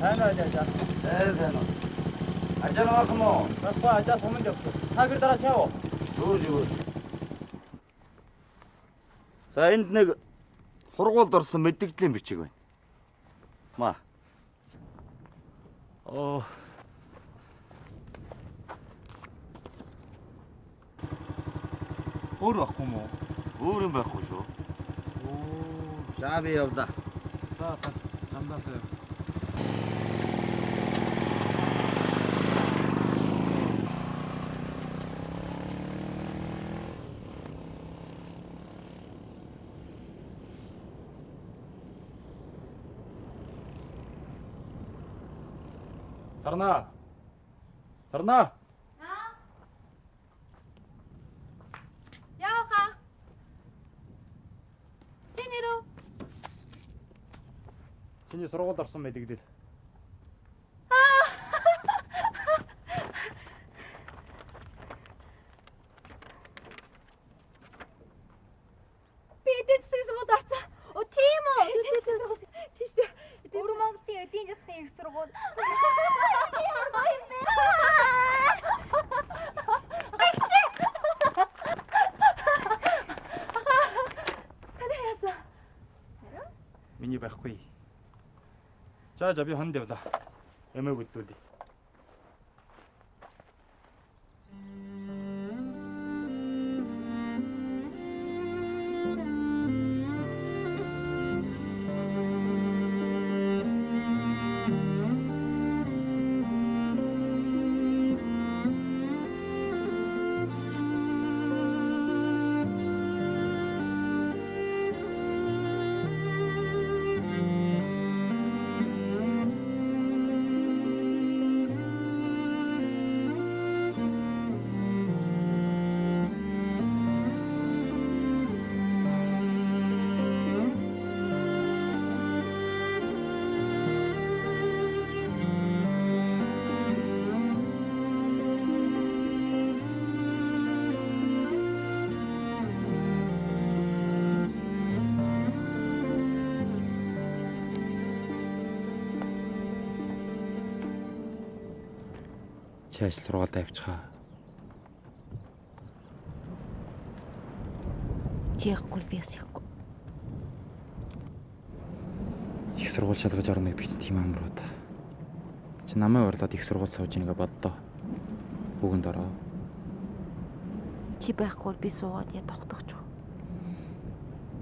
Сайн ажаа. сайн уу. Ажаа авах мó? Баггүй ажаа суманд явсан. Та гэр дараа чав. Зүгээр. За энд нэг сургуульд орсон мэдээллийн бичиг байна. Маа. Өөр байхгүй мó? Өөр юм байхгүй шүү. За би явлаа. За та замдаасаа. Сарна. Сарна. Яаха. Тэнэрөө. Чиний сургуульд орсон мэдэгдэл. Би эдийн засгийн сургуульд орсон. Тийм үү? Тийш үү. Өөр Монголын эдийн засгийн их сургууль. Миний байхгүй. За би хонд явлаа. Эмээг хөдлүүлье. Чааш сургуульд авчихаа. Чи яахгүй би бас яахгүй. Их сургууль шалгаж орно гэдэг чинь тийм амар уу та. Чи намайг орлоод их сургууль сууж ийнгээ боддоо. Бүгэнд ороо. Чи байхгүй би суугаад я тогтохч.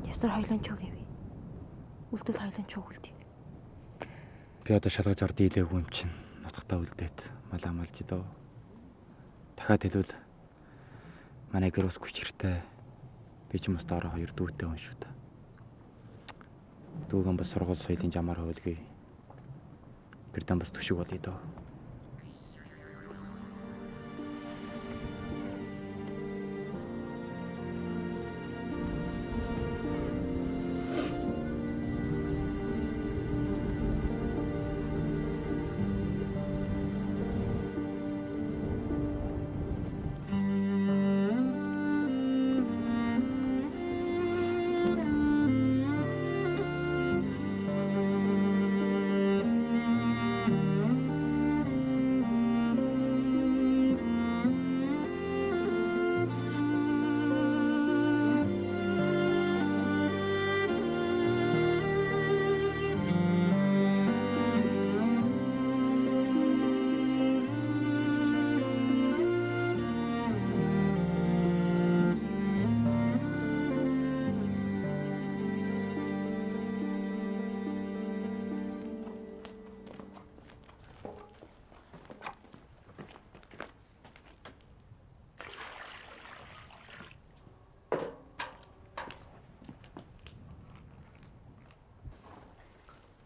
Явсар хоёлын чог гэв. Үлдэл хоёлын чог үлдээ. Би одоо шалгаж орд ийлээгүй юм чинь. Нутгатаа үлдээд малаа малж дөө. Дахиад хэлвэл манай гэр ус хүчиртэй. Би ч бас доороо 2 дүүтэй хүн шүү дээ. Дүүгэн бас сургууль соёлын жамаар хөвлөе. Гэрдэн бас төшөг болъё дөө.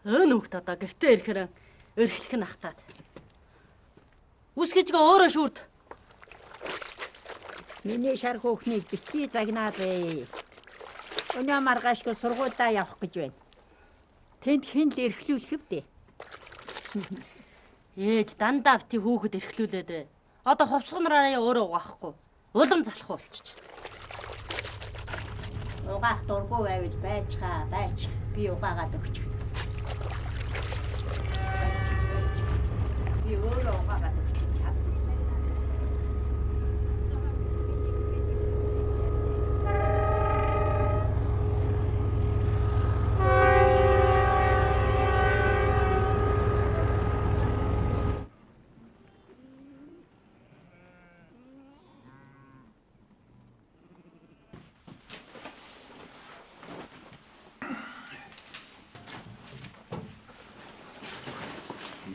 Нөхд одоо гэртээ ирэхээр өрхлөх нь ахтаад. Үс гэжгээ өөрөө шүрд. Миний шар хөөхнийг битгий загнаад бай. Өнөө маргаашгүй сургуулаа явах гэж байна. Тэнд хэн л эрхлүүлэх вдэ. Ээж дандаа бити хүүхэд эрхлүүлээд бай. Одоо хувцсгнараа өөрөө угаахгүй. Улам залах болчих. Угаах дургүй байвал байцгаа. Би угаагаад өгч.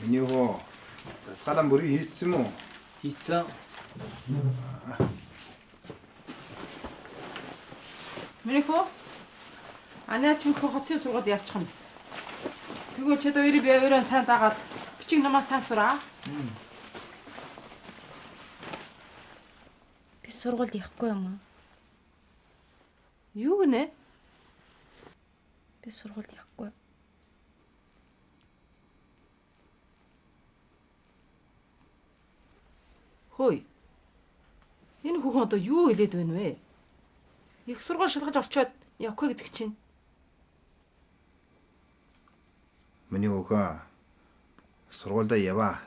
Миний хөө тасгалан бүрий хийцсэн юм уу? Хийцэн. Мэрихөө анаа чинхөө хотын сургуульд явчих юм. Тэгвэл чи хоёрыг би өөрөө сайн дагаад бичиг намаа сайн сураа. Би сургуульд явахгүй юм уу? Юу гэнэ? Би сургуульд явахгүй. Хөөе. Энэ хүүхэн одоо юу хэлээд байна вэ? Их сургууль шалгаж орчоод явахгүй гэдэг чинь. Миний хөө сургуультай яваа.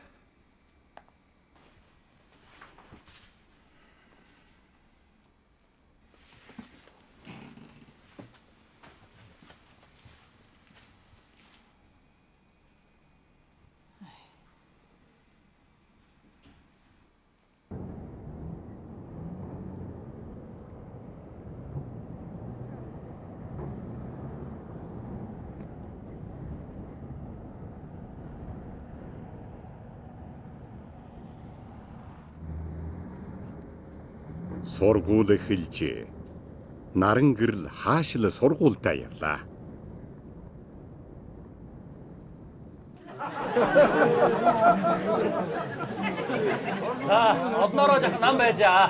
Сургууль эхэлжээ. Наран гэрэл хаашил сургуультай явлаа. За, одноороо жах нам байжаа.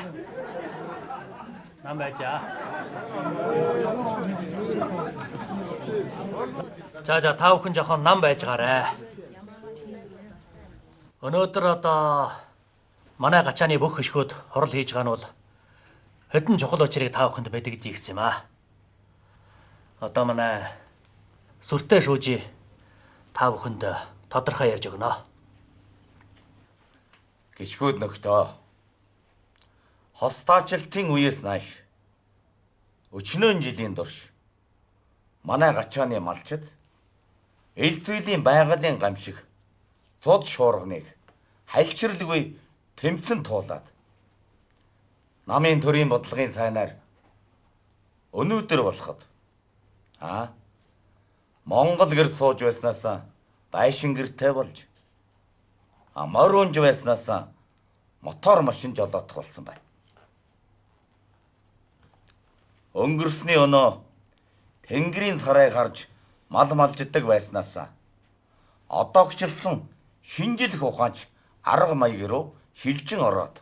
Нам байжаа. За та бүхэн жоохон нам байжгаарай. Өнөөдөр одоо манай гачааны бүх хөшгөөд хорол хийж байгаа нь бол хэдэн чухал учрыг та бүхэнд мэдэгдээ гэсэн юм аа. Одоо манай сүртэй шүүжи та бүхэнд тодорхой ярьж өгнө. Гişгүүд нөхдөө. Хостаачлалтын үеэс нааш өчнөн жилийн турш манай гачааны малчид элцвэлийн байгалийн гамшиг зод шуурганыг хальчралгүй тэмцэн туулаад намын төрийн бодлогын сайнаар өнөөдөр болоход Монгол гэр сууж байснаас байшин гэртэй болж морунж байснаас мотор машин жолоодох болсон байна. Өнгөрсний өнөө тэнгэрийн сарай гарч мал малждаг байснаас одоогчлсан шинжлэх ухаанч арга маяг руу шилжин ороод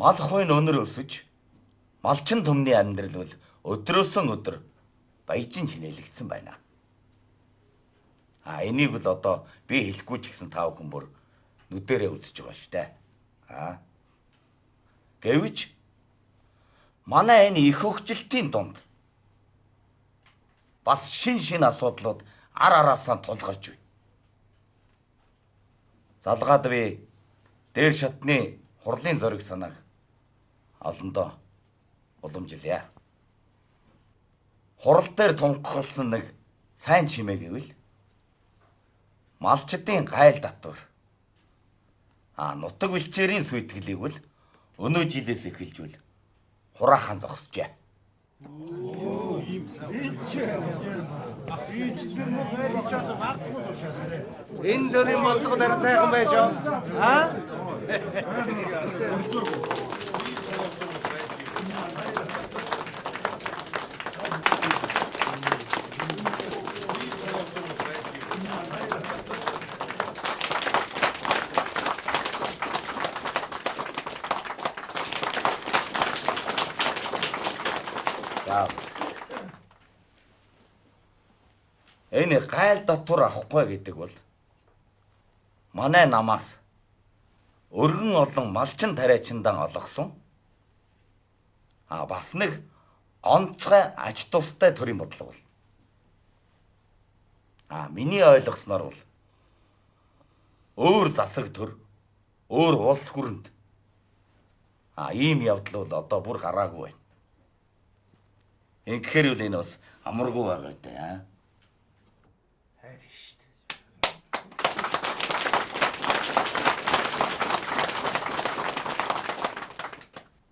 мал хойн өнөр өсөж малчин төмний амьдрал бол өдрөөсөн өдөр баяжин чинэлэгдсэн байна. Энийг бол одоо би хэлэхгүй ч гэсэн та бүхэн бүр нүдэрээ үзэж байгаа шүү дээ. Гэвч манай энэ их хөгжилтийн дунд бас шин асуудлууд ар араасаа тулгарч байна. Залгаад би дээр шатны хурлын зориг санааг олондоо уламжилъя. Хурал дээр тунхагласан нэг сайн чимээ гэвэл малчдын гайл татвар. Нутаг бэлчээрийн сүйтгэлийг бол өнөө жилээс эхэлжүүл хураахан зогсжээ. Энэ дөрийн бодлого дараа сайхан байж оо. Энэ гайл татвар авахгүй гэдэг бол манай намаас өргөн олон малчин тариачиндан олгосон бас нэг онцгой аж тустай төрийн бодлого бол. Миний ойлгосноор бол өөр засаг төр, өөр улс гүрэнд ийм явдал бол одоо бүр гараагүй байна. Ингэхээр үл энэ бас амаргүй байгаа дээ.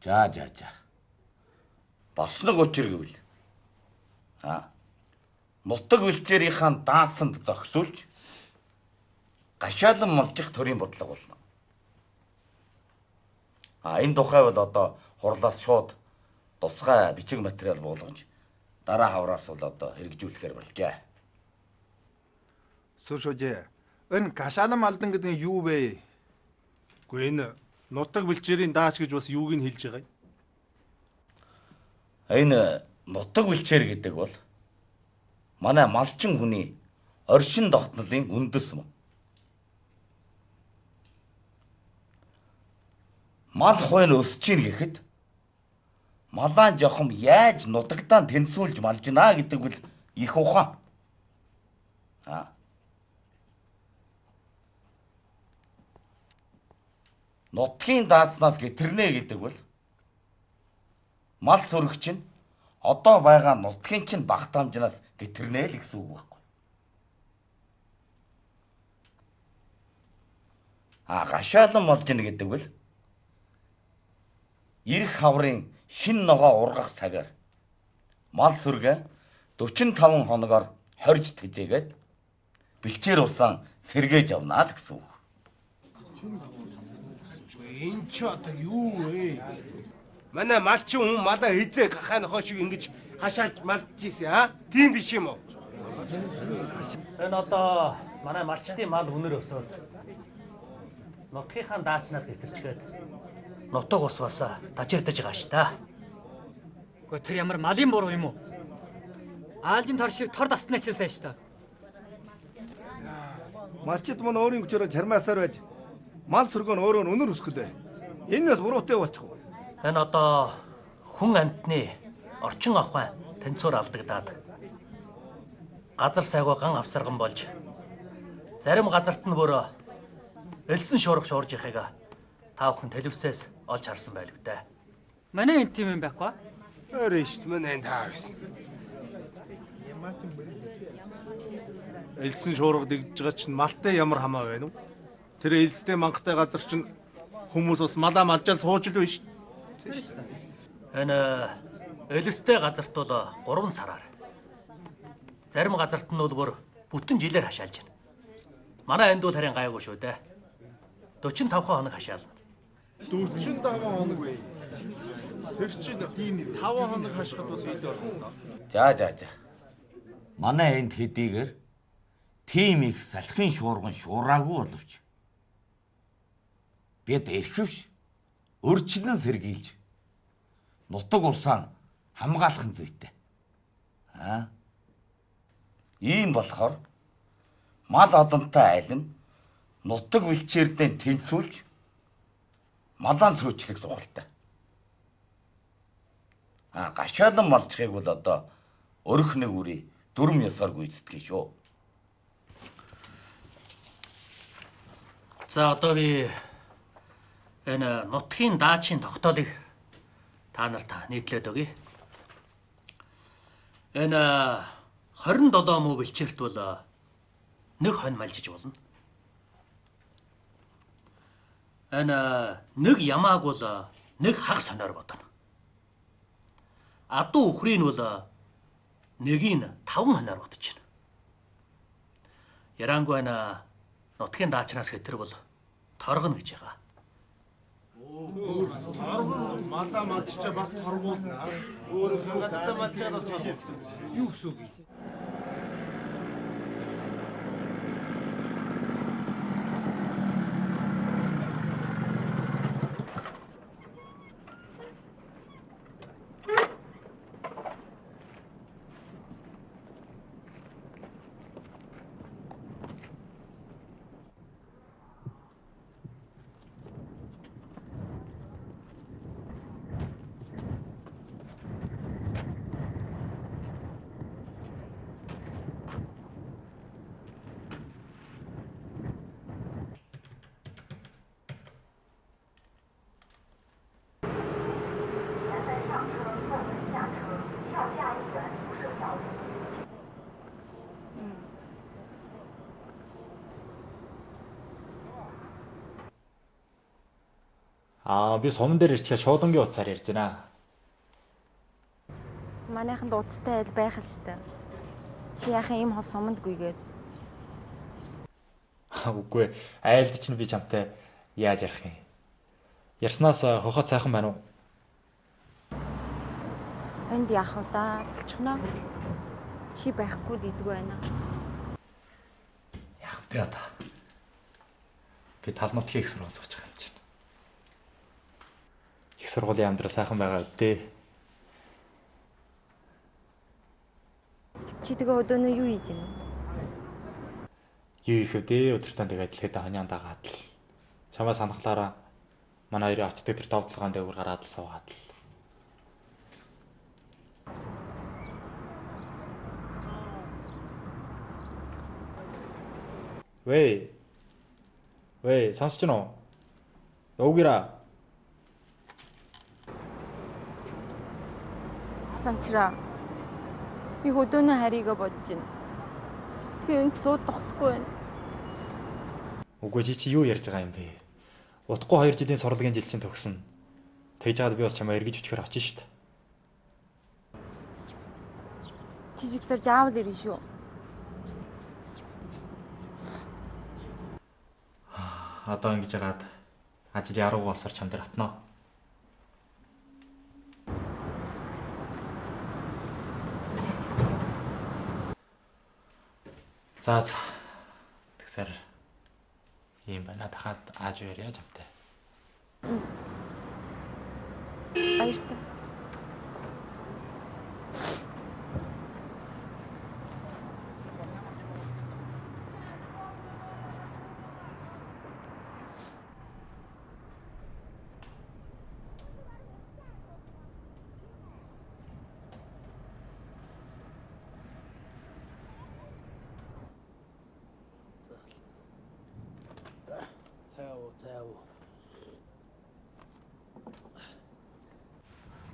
За. Бас нэг учир гэвэл нутаг бэлчээрийнхаа даасанд зогсуулж гашаалан молжих төрийн бодлого болно. Энэ тухай бол одоо хурлаас шууд тусгай бичиг материал болгож дараа хавраас бол одоо хэрэгжүүлэхээр болжээ. Сүшөөж энэ гашаалан малдан гэдэг нь юу вэ? Үгүй энэ нутаг бэлчээрийн даач гэж бас юуг нь хэлж байгаа юм? Энэ нутаг бэлчээр гэдэг бол манай малчин хүний оршин тогтнолын үндэс юм. Мал хойно өсөж ийн гэхэд малаан жохом яаж нутагтаа тэнцүүлж малжина гэдэг бол их ухаан. Нутгийн дааснаас гэтэрнэ гэдэг бол мал сүрэг чинь одоо байгаа нутгийн чинь багтаамжнаас гэтэрнэ л гэсэн үг байхгүй. Гашаалан молж ийн гэдэг бол ирэх хаврын шин ногоо ургах цагаар мал сүргээ 45 хоногоор хорж тэжээгээд бэлчээр усан сэргээж явна л гэсэн үг. Энэ ч одоо юу вэ? Манай малчин хүн малаа хизээ гахаа нохоо шиг ингэж хашаалж малж ийсэн тийм биш юм уу? Энэ одоо манай малчтын мал үнэр өсөөд нутгийнхаа даачнаас гэтэрчгээд нутаг ус бас дажирдаж байгаа ш та. Гэхдээ тэр ямар малын буруу юм уу? Аалжин тор шиг тор дасна ч сайн ш та. Малчид мань өөрийн хүчээр чармаасаар байж мал сүргөө өөрөө өнөр өсгөлээ. Энэ бас буруутай болчихгүй. Энэ одоо хүн амьтны орчин ахуйн тэнцвэр алдагдаад газар сайгүй ган авсарган болж зарим газарт нь бүр элсэн шуурх шуурж ихийг та бүхэн телевизээс олж харсан байлгүй дээ. Манай энэ тийм юм байхгүй. Өөрөө шүү дээ манай энэ таа байсан. Элсэн шуурга дэгж байгаа чинь малтай ямар хамаа байна уу? Тэр элстэй мангахтай газар чинь хүмүүс бас малаа малжаал сууж л биш. Энэ элстэй газарт бол 3 сараар. Зарим газарт нь бол бүр бүтэн жилээр хашаалж байна. Манай энд бол харин гайгүй шүү дээ. 45 хоног хашаална. 45 хоног вэ? Тэр чинь 5 хоног хашхад бас ид болно. За. Манай энд хэдийгээр тийм их салхин шуурган шуураагүй боловч бид эрхэвш өрчлөн сэргийлж нутаг урсаа хамгаалах зүйтэй. Ийм болохоор мал одонтой айлн нутаг бэлчээрдээ тэнцүүлж малаан сөөчлөх сухалтай. Гашаалан малчхыг бол одоо өрх нэг үрий дүрм ёсоор гүйцэтгэж шүү. За одоо би энэ нутгийн даачийн тогтоолыг та нарт нийтлээд өгье. Энэ 27 муу бэлчээрт бол нэг хонь малжиж болно. Энэ нэг ямааг бол нэг хагас хоноор бодно. Адуу үхрийг бол нэгийг 5 хоноор бодож байна. Ярангуй энэ нутгийн даачнаас хэтэр бол торгоно гэж байгаа. Торгон малаа малччаа бас торгуулна. Өөр гадаа малчаа бас торгуулна. Юу гэсэн үг юм? Би суман дээр ирчихээ шуудангийн утсаар ярьж байна. Манайханд уцтай айл байх л штэ. Чи яхаа ийм хол сумандгүйгээд. Үгүй айлд чинь би чамтай яаж ярих юм? Ярснаас хохот сайхан байна уу? Энд яах вэ да? Болчихно. Чи байхгүй гэдэг байна. Яах вэ та? Би талмуудгийн их сургууль зогсож байгаа юм чинь. Их сургуулийн амьдрал сайхан байгаа үдээ. Чи тэгээ өдөөнөө юу хийж байна? Юу их вэ? Өдөртөө тэгээд адилхан ханяан дагаад л. Чамаа санахлаараа манай хоёрын очдог тэр товдлогоон дээгүүр гараад л суугаад л. Вэ, сонсож байна уу? Өвгөраа. Санчраа. Би өдөөнөө харийгаа бодож байна. Би энд сууд тогтохгүй байна. Үгүй чи юу ярьж байгаа юм бэ? Утгагүй 2 жилийн сурлагын жил чинь төгснө. Тэгж жаад би бас чамаа эргэж өчгөр очиж штт. Чи жигсэр заавал ирнэ шүү. Одоо ингэж яагаад ажил яруу болсоор чам дээр атнаа. За. Тэгсэр ийм байна. Дахиад ааж ярья чамтай. Баяртай.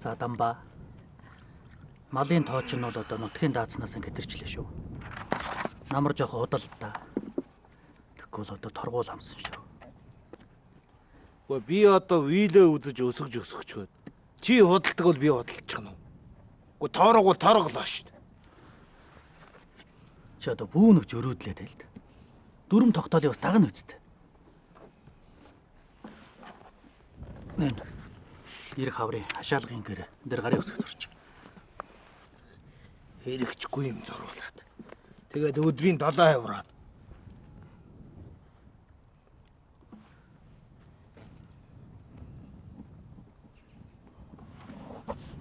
За дамба. Малын тооч нь бол одоо нутгийн даацнаас гэтэрчлээ шүү. Намар жоох худал та. Тэгвэл одоо торгуул амсан шүү. Гэхдээ би одоо вилээ үзэж өсгөж өсгөчгөөд. Чи худалдаг бол би худалчих нь. Гэхдээ тоорог бол тоороглоо шүү дээ. Чи одоо бүүнөгч өрөөдлээ тайлд. Дүрм тогтоолын бас дагна үсттэй. Нэн. Ирэх хаврын хашаалгын гэр дээр гарын өсгөх зурч. Хэрэгчгүй юм зоруулаад. Тэгээд өдрийн 7 хавраад.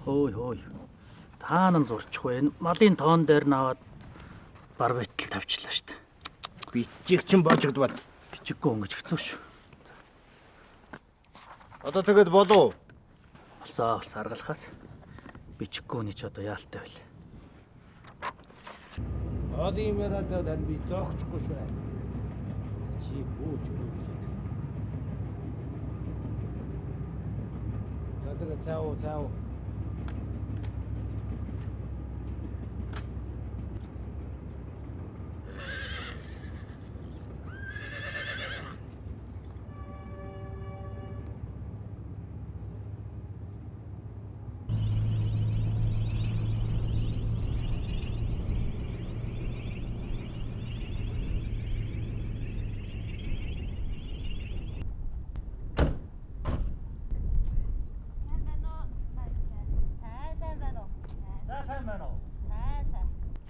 Хөөй. Таанан зурчих вэ? Малын тоон дээр наваад бар байтал тавьчлаа шүү дээ. Бичиг чин божигдбал. Бичиггүй өнгөж хэцүү шүү. Одоо тэгээд болов. Болсоо аргалахаас бичиггүй нэг ч одоо яалтай байл. Одоо юм яриад тань би зогсчихгүй шүү. Чи бууж өрөөлөө. Тэгээд цаав.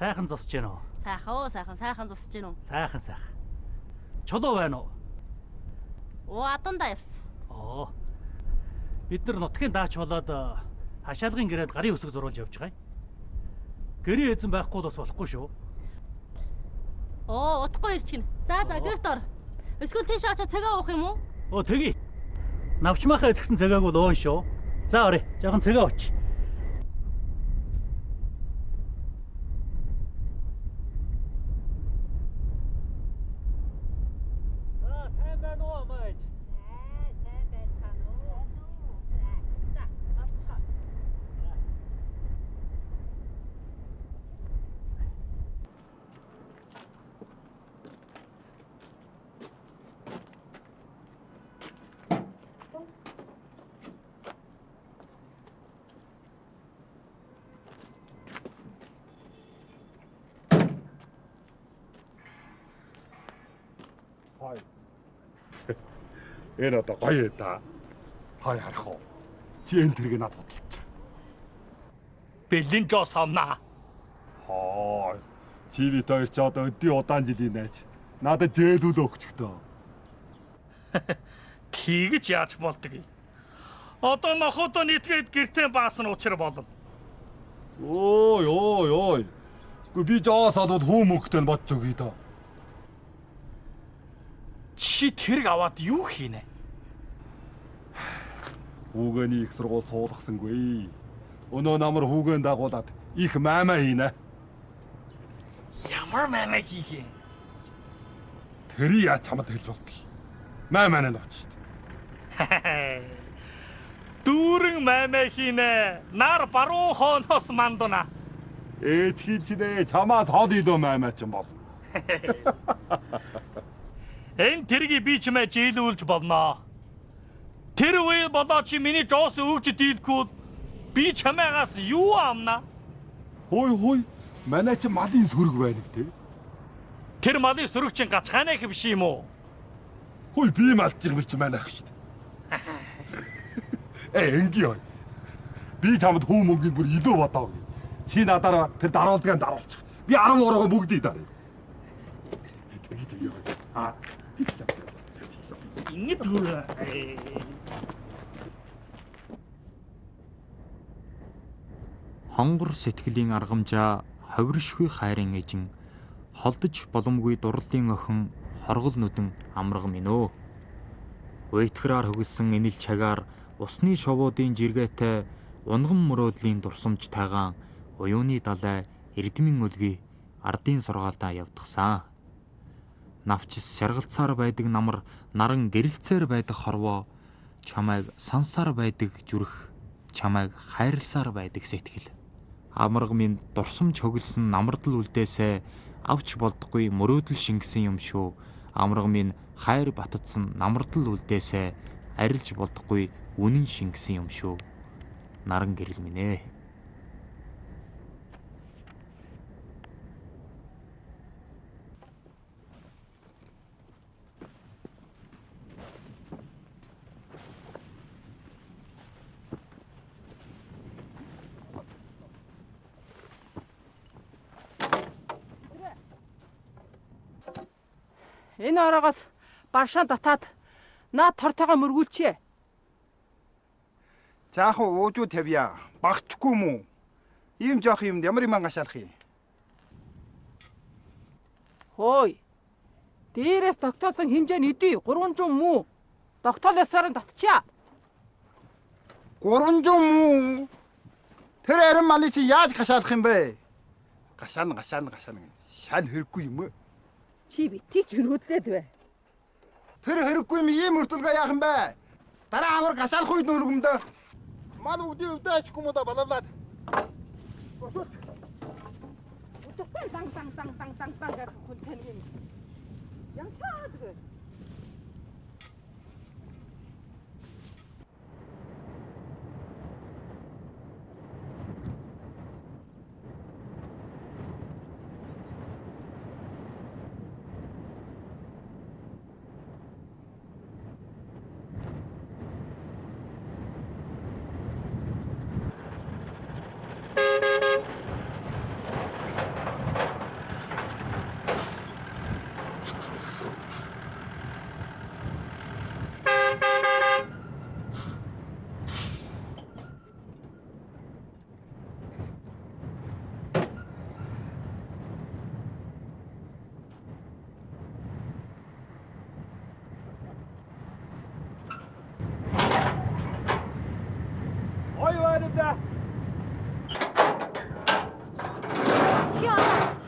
Сайхан зусж гэнэ үү? Сайхан зусж гэнэ үү? Сайхан. Чулуу байна уу? Оо, аданда явсан. Бид нар нутгийн даач болоод хашаалгын гэрээнд гарын өсөг зурулж явж байгаа юм. Гэрээ эзэн байхгүй бас болохгүй шүү. Оо, утгагүй ирч гин. За, гэрт ор. Эсвэл тийш очоод цагаа уух юм уу? Тэгье. Навчмаахаа эзэгсэн цагааг бол уун шүү. За, орё. Жохон цагаа ууч. Хой. Энэ одоо гоё да. Хой харах уу. Чи энэ тэрэг надад бодлоо. Бэлэн жоо сомнаа. Хой. Чи бит хоёр ч одоо өдний удаан жилийн найз. Надад зээлүүл өгчөхдөө. Тэгж яаж болдгийг. Одоо нохотоо нийтгээд гэртээ баасан учраа болно. Ой. Гү би жоос алууд хүү мөнгөтэй нь бодож өгье доо. Чи тэрэг аваад юу хийнэ? Хүүгээний их сургууль суулгасангүй. Өнөө намар хүүгэн дагуулад их маймаа хийнэ. Ямар маймаа хийх юм? Тэрий яаж чамд хэлж болтгий. Маймаа нь очсон. Дүүрэн маймаа хийнэ. Нар баруун хооноос мандуна. Ээж хийчнэ чамаас хол илүү маймаа ч юм бол. Энэ тэргийг би чимээ жийлүүлж болно. Тэр үе болоо чи миний жоос өвж дийлэхгүй би чамаагаас юу амна? Хой. Манай чи малын сөрөг байна гэдэг. Тэр малын сөрөг чинь гацхаанаа их биш юм уу? Хой би малж юм чи манайх шүү дээ. Энги ой. Би чамд хүү мөнгөний бүр илүү бодоо. Чи надаараа тэр даруулдгаа даруулчих. Би 10 ороо бүгдийг даръя. Ингэ дүүрээ. Хонгор сэтгэлийн аргамжаа ховиршгүй хайрын эжин холдож боломгүй дурлалын охин хоргол нүдэн амраг минь өө. Уйтгараар хөгөлсөн энэл чагаар усны шовоодын жиргээтэй унган мөрөөдлийн дурсамж тайгаан уюуны далай эрдмийн өлгий ардын сургаалдаа явдгсан. Навчис шаргалцаар байдаг намар наран гэрэлцээр байдаг хорвоо чамайг сансаар байдаг зүрх чамайг хайрласаар байдаг сэтгэл. Амраг минь дурсамж хөгөлсөн намардал үлдээсээ авч болдохгүй мөрөөдөл шингэсэн юм шүү. Амраг минь хайр батцсан намардал үлдээсээ арилж болдохгүй үнэн шингэсэн юм шүү. Наран гэрэл минь ээ. Энэ ороогоос баршаа татаад наад тортойгоо мөргүүлчихье. Заахаа уужуу тавья. Багчгүй мүү? Ийм жоох юмд ямар юм ангашаалах юм? Хөөе. Дээрээс тогтоосон хэмжээ нь идэв. 300 мүү. Тогтоолосоор нь татчихъя. 300 мүү? Тэр арим малыг чи яаж гашаалах юм бэ? Гашаана. Шань хэрэггүй юм. Чи битгий ч хөргөдлээд бай. Тэр хэрэггүй юм ийм өртөлгөө яах юм бэ? Дараа амар гашаалах үед нүлгэмдэ. Мал бүгдийн өвдөө ачгүй муу да балавлаад. Дан гэх хүн тань юм. Янчаад гэ.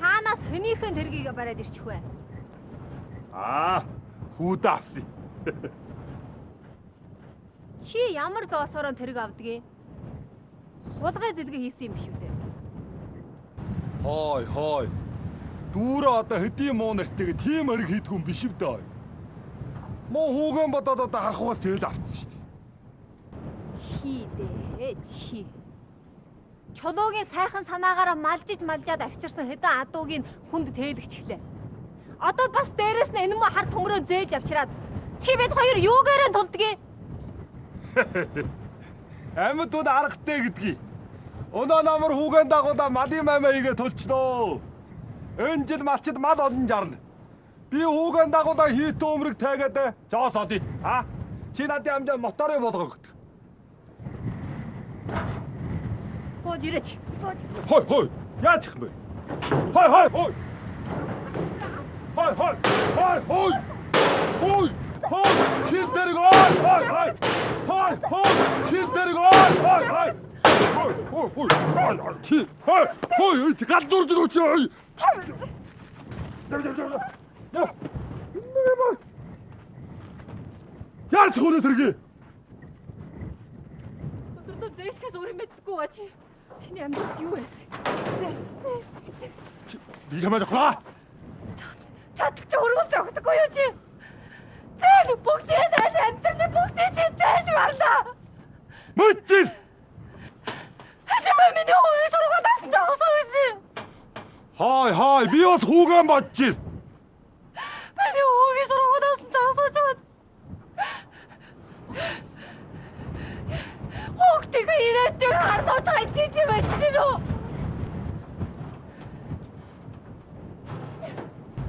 Хаанаас хөнийхөн тэргийг бариад ирчих вэ? Хүүдээ авсан. Чи ямар зоосороо тэрэг авдгийг? Хулгай зэлгээ хийсэн юм биш үү дээ? Хой. Дүүрээ одоо хэдийн муу нэртэйгээ тийм өрг хийдэг юм биш үү дээ. Муу хүүгэн бодоод одоо харахугаас зээл авчихсан шүү дээ. Чи. Чулуугийн сайхан санаагаараа малжиж авчирсан хэдэн адуугийн хүнд тээлэгчлээ. Одоо бас дээрээс нь энэ мө хар төмрөө зээж авчираад чи бид хоёр юугаараа тулдгийг? Амьдууд аргатай гэдгийг. Өнөө намар хүүгэн дагуулаа малын мамаа игээ тулчлоо. Энэ жил малчид мал олон жарна. Би хүүгэн дагуулаа хийт өмрөг тайгаад жоос одъё. Чи надад амжаа моторыг болгоо гэдэг. Бод ирээч. Хой. Яаж их юм бэ? Хой. Шин дэрэг хой. Шин дэрэг хой. Хой. Галзуурч өгөөч. Яаж хөрөө тэргээ? Өдөртөө зээлхээс өөр юм мэддэггүй ба чи. Чиний амьдралд юу байсан? Би чамайг хаа. Чадал чи өргөлж өгдөггүй юу чи? Зээл бүгдээ найз амьдралын бүгдээ чи зээж барна. Мөчил. Хажимаа миний хүүгийн сургуулиас нь зогсоо байсан. Хай. Би бас хүүгэн бодож байна. Миний хүүгийн сургуулиас нь зогсоож байна. Хүүхдийг ирээдүйг харноо цайти чи мэдчихэв үү?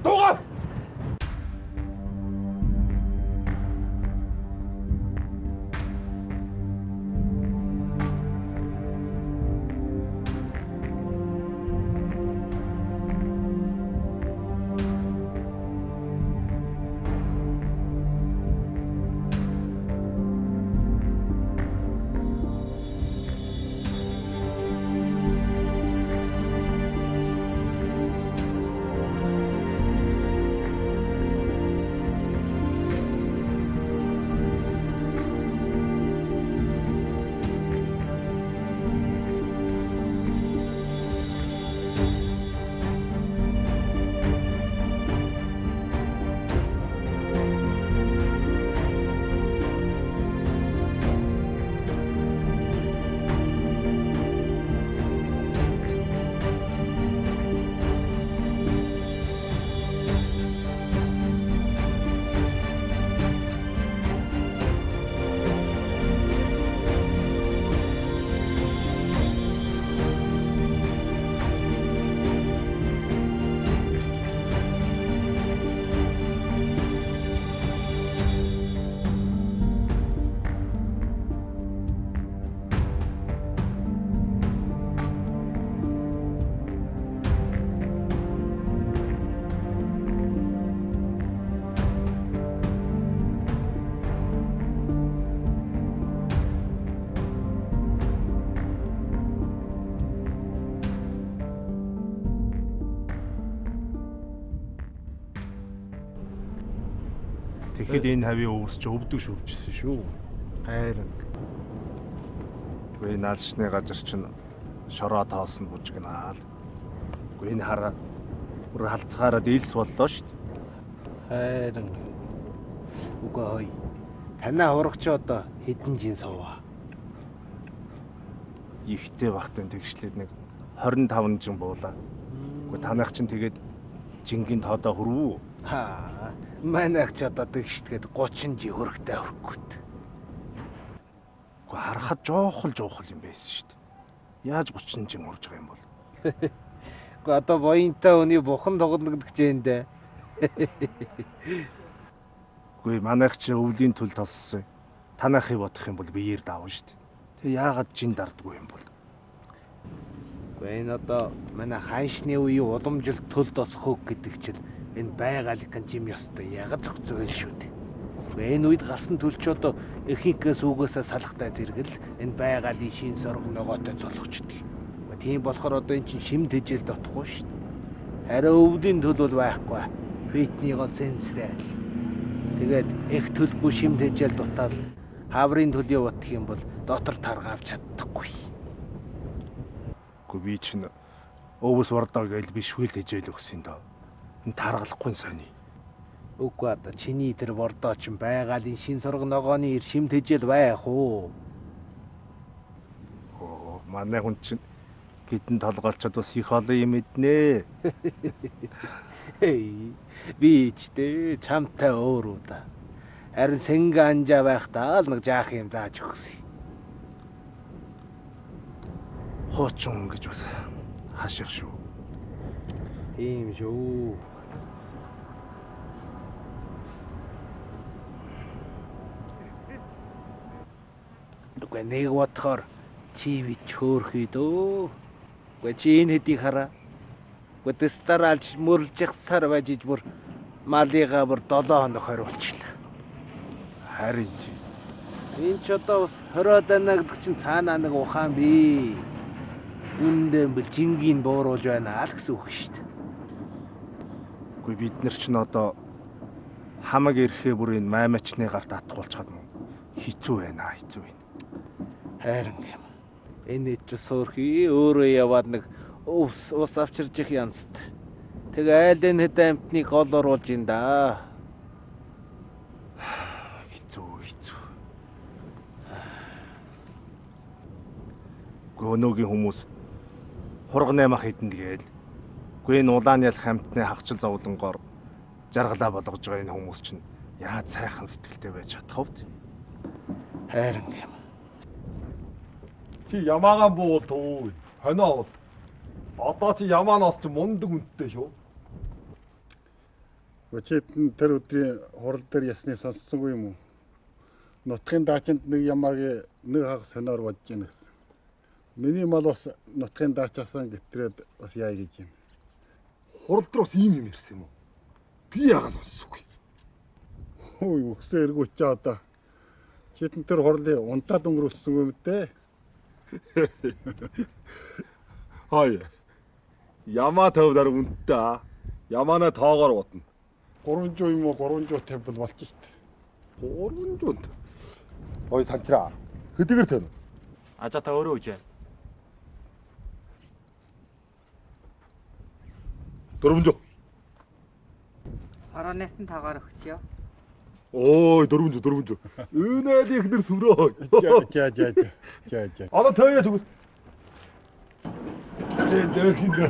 Дугаа! Тэгэхэд энэ хавийн өвс чи өвдөг шүржсэн шүү. Хайран. Гүй наалшны газар чинь шороо тоосон бужигнаал. Гүй энэ хараа бүр халцгаараа дийлс боллоо шүү дээ. Хайран. Үгүй. Танаа урагч одоо хэдэн жин суваа. Ихтэй бахтын тэгшлээд нэг 25 жин буулаа. Үгүй танайх чинь тэгээд жингийн тоодоо хүрвүү. Манайх ч одоо тэгшдгээд 30 жи хөрхтэй хөрөхгүйт. Үгүй харахад жоохол юм байсан шүү дээ. Яаж 30 жин урж байгаа юм бол? Үгүй одоо воинтай өний бухан тоглоно гэж юм дээ. Үгүй манайх чи өвлийн төл толссон. Танайхыг бодох юм бол биеэр давна шүү дээ. Тэг яагаад жин дардгүй юм бол? Үгүй энэ одоо манай ханшны үеийн уламжлалт төл тос хөг гэдэг чинь энэ байгаалын жим ёстой яг зохицоо шүү дээ. Үгүй энэ үед гарсан төлч одоо эхийнхээс үгээсээ салахтай зэрэгэл энэ байгаалын шин сорго ногоотой золгочдөг. Тийм болохоор одоо эн чинь шим тэжээл дотохгүй шүү дээ. Харин өвлийн төл бол байхгүй. Фитний гол сенсрэл. Тэгээд их төлгүй шим тэжээл дутаад хаврын төлөө бодох юм бол дотор тарга авч чаддаггүй. Үгүй би чинь өвс вардаа гээл бишгүй л тэжээл өгсөн доо. Энэ таргалахгүй сони. Үгүй одоо чиний тэр бордоо ч байгалийн шин сорго ногооны ир шим тэжээл байх уу? Манай хүн чинь гидэн толгоолчод бас их олон юм эднэ. Би ч дээ чамтай өөр удаа. Харин сэнгэ анжаа байхдаа л нэг жаах юм зааж өгсөн. Хуучин гэж бас хашир шүү. Тийм шүү. Үгүй нэг бодохоор чи би чөөрхий дөө. Үгүй чи энэ хэдийг хараа. Үгүй дэстаралж мөрлж сар байж бүр малыгаа бүр 7 хоног хориулчихлаа. Харин энэ ч одоо бас 20 данагдаг чинь цаанаа нэг ухаан бий. Үндэн бэл жингийн бууруулж байна л гэсэн үг шүү дээ. үгүй бид нар ч н одоо хамаг ирэхээ бүр энэ маймачны гарт атгуулчихад мөн хэцүү байна хэцүү байна. Харин юм. Энэ ч суурхи өөрөө яваад нэг ус авчирж их янзт. Тэгээ айл энэ хэд амтныг гол оруулж ин да. Хэцүү. Гөнөөгийн хүмүүс хург 8 хэдэн тэгэл. Гүй энэ улааны ялх хамтны хагчил зовлонгоор жаргалаа болгож байгаа энэ хүмүүс чинь яаж сайхан сэтгэлтэй байж чадах вэ? Харин юм. Чи ямаагаан буул туу. Хонио. Одоо чи ямаанаас ч мундаг үнэтэй шүү. Өчигдөр тэр өдрийн хурал дээр ясны сонссонгүй юм уу? Нутгийн даачинд нэг ямаагийн нэг хагас хоноор бодож яана гэсэн. Миний мал бас нутгийн даачаасан гэтрээд бас яа гэж юм. Хурал дээр бас ийм юм ярьсан юм уу? Би яагаад сонссонгүй? Хөөе өгсөн эргүүч чи одоо. Читэн тэр хурлын унтаад өнгөрүүлсэн юм дээ. Хай. Ямаа тавдар үнтээ. Ямаана тоогоор бодно. 300 юм уу 350 бол болчих шүү дээ. 300. Ой санчраа. Хэдийгээр тань. Ажа та өөрөө үжээ. 400. Ороонэтэн тагаар өгчөө. Ой 400. Өнөөд ихнэр сүрөө. За. Одоо таяа зүг. Дэхинэ.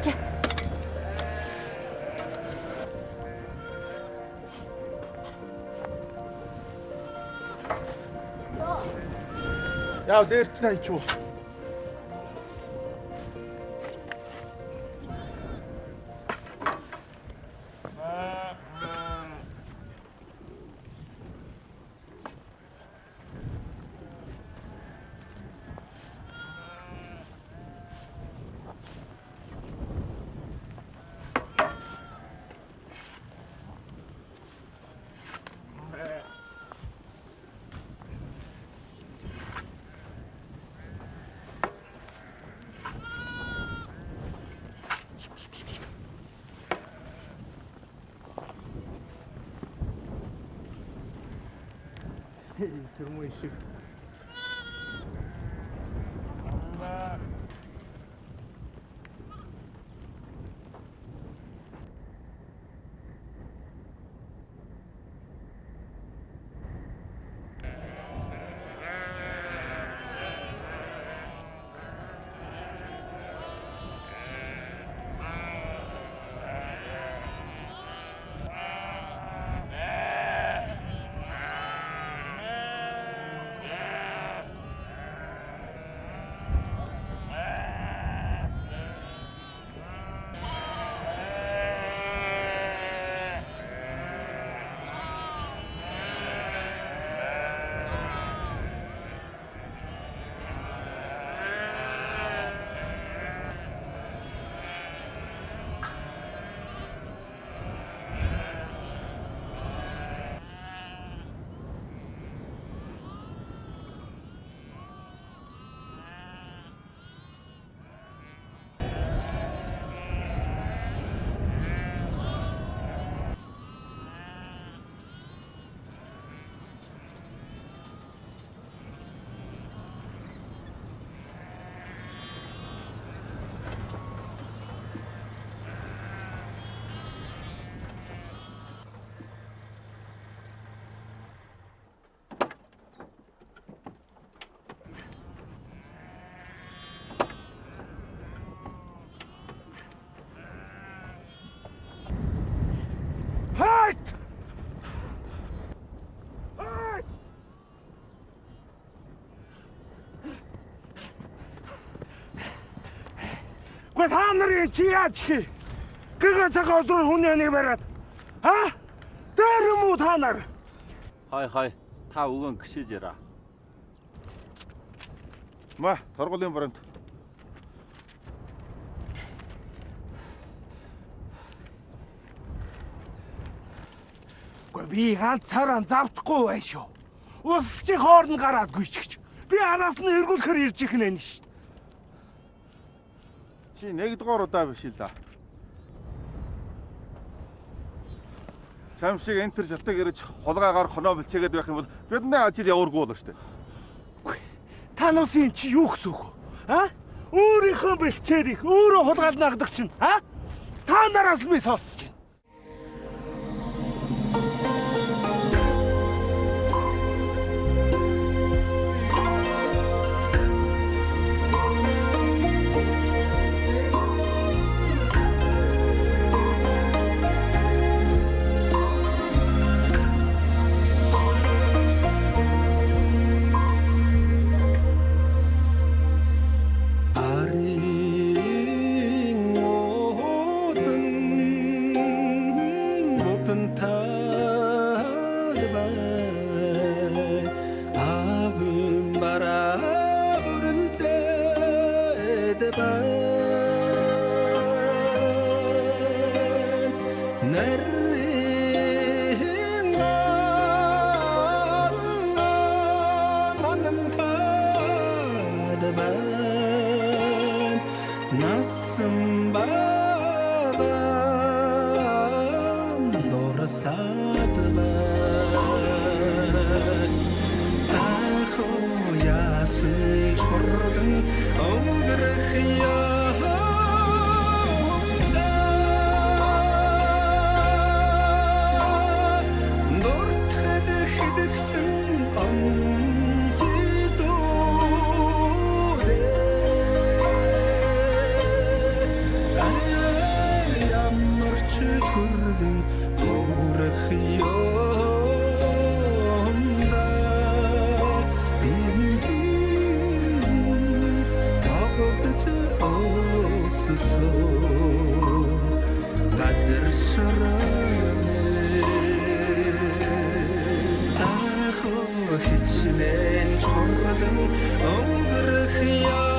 Явж. Яа дээрч найчуу. Тэрмүү шиг. Та нарын чи яаж хий? Гэгээ цагаан өдрөөр хүний нэг бариад. Дээр юм уу та нар? Хай та өгөн гიშиж яра. Ма торгуулийн баримт. Би ганцаараа завдахгүй байх шүү. Ус чи хоорн гараад гүйчихэж. Би араас нь эргүүлэхээр ирж ихнэ шүү. Чи нэгдүгээр удаа биш л да. Чам шиг энтер шалтгаан ирж хулгайгаар хоноо бэлчээгээд байх юм бол бидний ажил явааргүй болно шүү дээ. Та нуусын чи юу гэсэн үг вэ? Өөрийнхөө бэлчээрийг өөрөө хулгайлна гэдэг чинь та нараас би сонсож байна. Хичнээн чухал өнгөрөх яа